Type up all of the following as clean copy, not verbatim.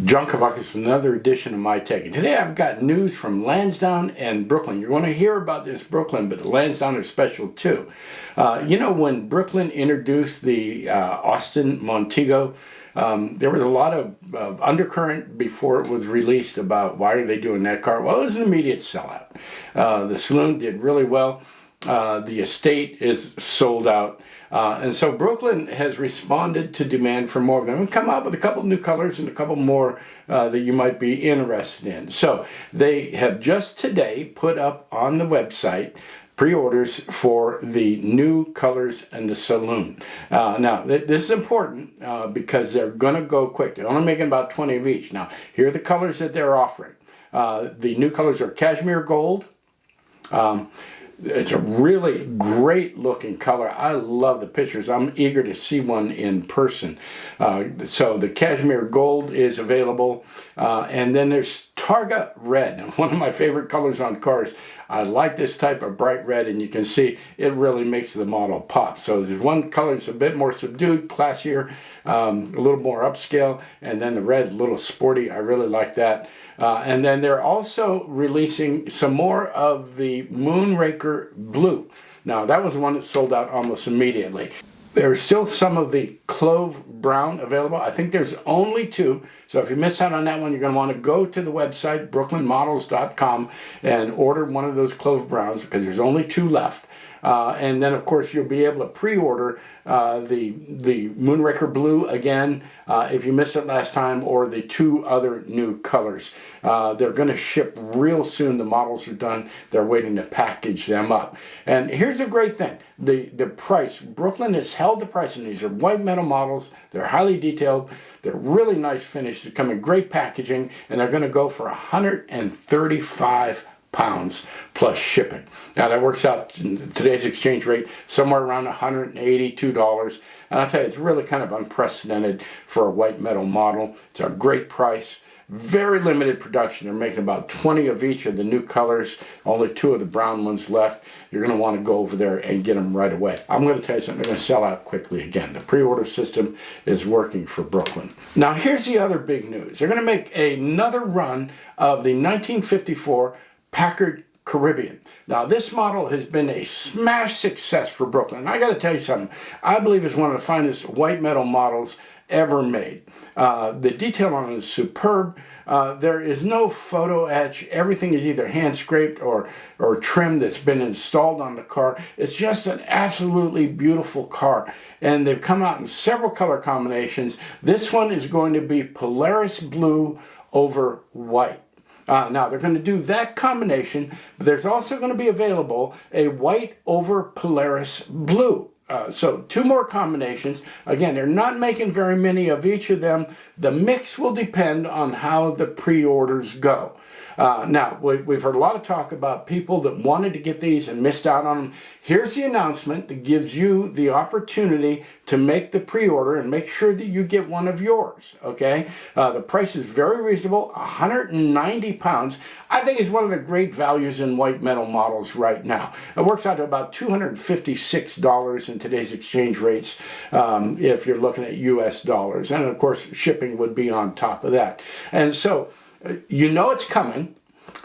John Kavakis with another edition of My Tech. And today I've got news from Lansdowne and Brooklyn. You're going to hear about this Brooklyn, but the Lansdowne are special too. You know, when Brooklyn introduced the Austin Montego, there was a lot of undercurrent before it was released about why are they doing that car. Well, it was an immediate sellout. The saloon did really well. The estate is sold out. And so Brooklyn has responded to demand for more of them and come out with a couple new colors and a couple more that you might be interested in. So they have just today put up on the website pre-orders for the new colors in the saloon. Now, this is important because they're going to go quick. They're only making about 20 of each. Now, here are the colors that they're offering. The new colors are cashmere gold. It's a really great looking color. I love the pictures. I'm eager to see one in person. So the cashmere gold is available. And then there's Targa red, one of my favorite colors on cars. I like this type of bright red, and you can see it really makes the model pop. So there's one color that's a bit more subdued, classier, a little more upscale, and then the red, a little sporty. I really like that. And then they're also releasing some more of the Moonraker Blue. Now, that was the one that sold out almost immediately. There's still some of the Clove Brown available. I think there's only two. So if you miss out on that one, you're going to want to go to the website, brooklynmodels.com, and order one of those Clove Browns because there's only two left. And then, of course, you'll be able to pre-order the Moonraker Blue again if you missed it last time, or the two other new colors. They're going to ship real soon. The models are done. They're waiting to package them up. And here's the great thing. The price. Brooklyn has held the price, and these are white metal models. They're highly detailed. They're really nice finish. They come in great packaging, and they're going to go for £135 plus shipping. Now that works out in today's exchange rate somewhere around $182. And I'll tell you, it's really kind of unprecedented for a white metal model. It's a great price. Very limited production. They're making about 20 of each of the new colors. Only two of the brown ones left. You're going to want to go over there and get them right away. I'm going to tell you something. They're going to sell out quickly again. The pre-order system is working for Brooklyn. Now here's the other big news. They're going to make another run of the 1954 Packard Caribbean. Now this model has been a smash success for Brooklyn. And I got to tell you something. I believe it's one of the finest white metal models ever made. The detail on it is superb. There is no photo etch. Everything is either hand scraped or trim that's been installed on the car. It's just an absolutely beautiful car. And they've come out in several color combinations. This one is going to be Polaris blue over white. Now, they're going to do that combination, but there's also going to be available a white over Polaris blue. So two more combinations. Again, they're not making very many of each of them. The mix will depend on how the pre-orders go. Now, we've heard a lot of talk about people that wanted to get these and missed out on them. Here's the announcement that gives you the opportunity to make the pre-order and make sure that you get one of yours, okay? The price is very reasonable, £190. I think it's one of the great values in white metal models right now. It works out to about $256 in today's exchange rates if you're looking at US dollars. And of course, shipping would be on top of that. And so, you know it's coming.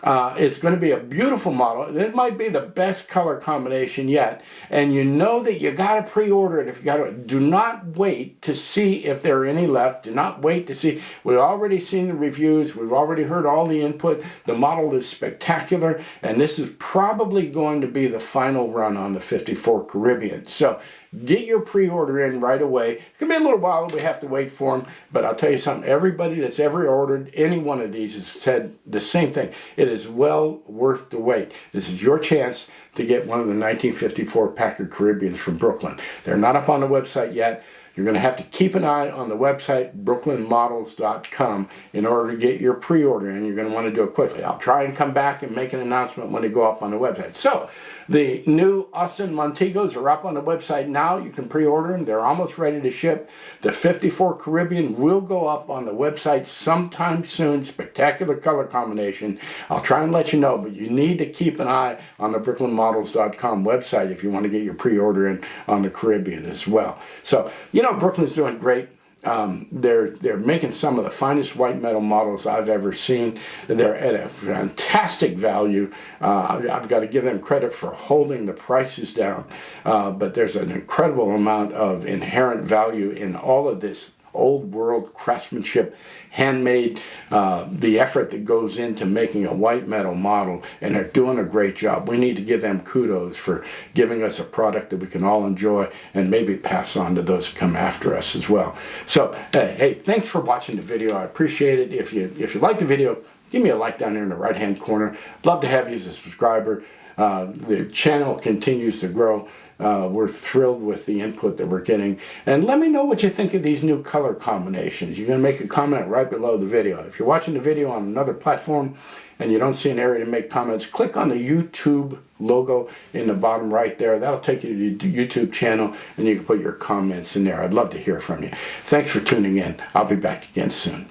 It's going to be a beautiful model. It might be the best color combination yet. And you know that you got to pre-order it if you got to. Do not wait to see if there are any left. Do not wait to see. We've already seen the reviews. We've already heard all the input. The model is spectacular. And this is probably going to be the final run on the 54 Caribbean. So get your pre-order in right away. It's going to be a little while that we have to wait for them, but I'll tell you something. Everybody that's ever ordered any one of these has said the same thing. It is well worth the wait. This is your chance to get one of the 1954 Packard Caribbeans from Brooklyn. They're not up on the website yet. You're going to have to keep an eye on the website, brooklynmodels.com, in order to get your pre-order, and you're going to want to do it quickly. I'll try and come back and make an announcement when they go up on the website. So, the new Austin Montegos are up on the website now. You can pre-order them. They're almost ready to ship. The 54 Caribbean will go up on the website sometime soon. Spectacular color combination. I'll try and let you know, but you need to keep an eye on the brooklynmodels.com website if you want to get your pre-order in on the Caribbean as well. So, you know, Brooklyn's doing great. They're making some of the finest white metal models I've ever seen. They're at a fantastic value. I've got to give them credit for holding the prices down, but there's an incredible amount of inherent value in all of this old world craftsmanship, handmade, the effort that goes into making a white metal model, and they're doing a great job. We need to give them kudos for giving us a product that we can all enjoy and maybe pass on to those who come after us as well. So hey, thanks for watching the video. I appreciate it. If you like the video, give me a like down there in the right hand corner. Love to have you as a subscriber. The channel continues to grow. We're thrilled with the input that we're getting. And let me know what you think of these new color combinations. You're going to make a comment right below the video. If you're watching the video on another platform and you don't see an area to make comments, click on the YouTube logo in the bottom right there. That'll take you to the YouTube channel, and you can put your comments in there. I'd love to hear from you. Thanks for tuning in. I'll be back again soon.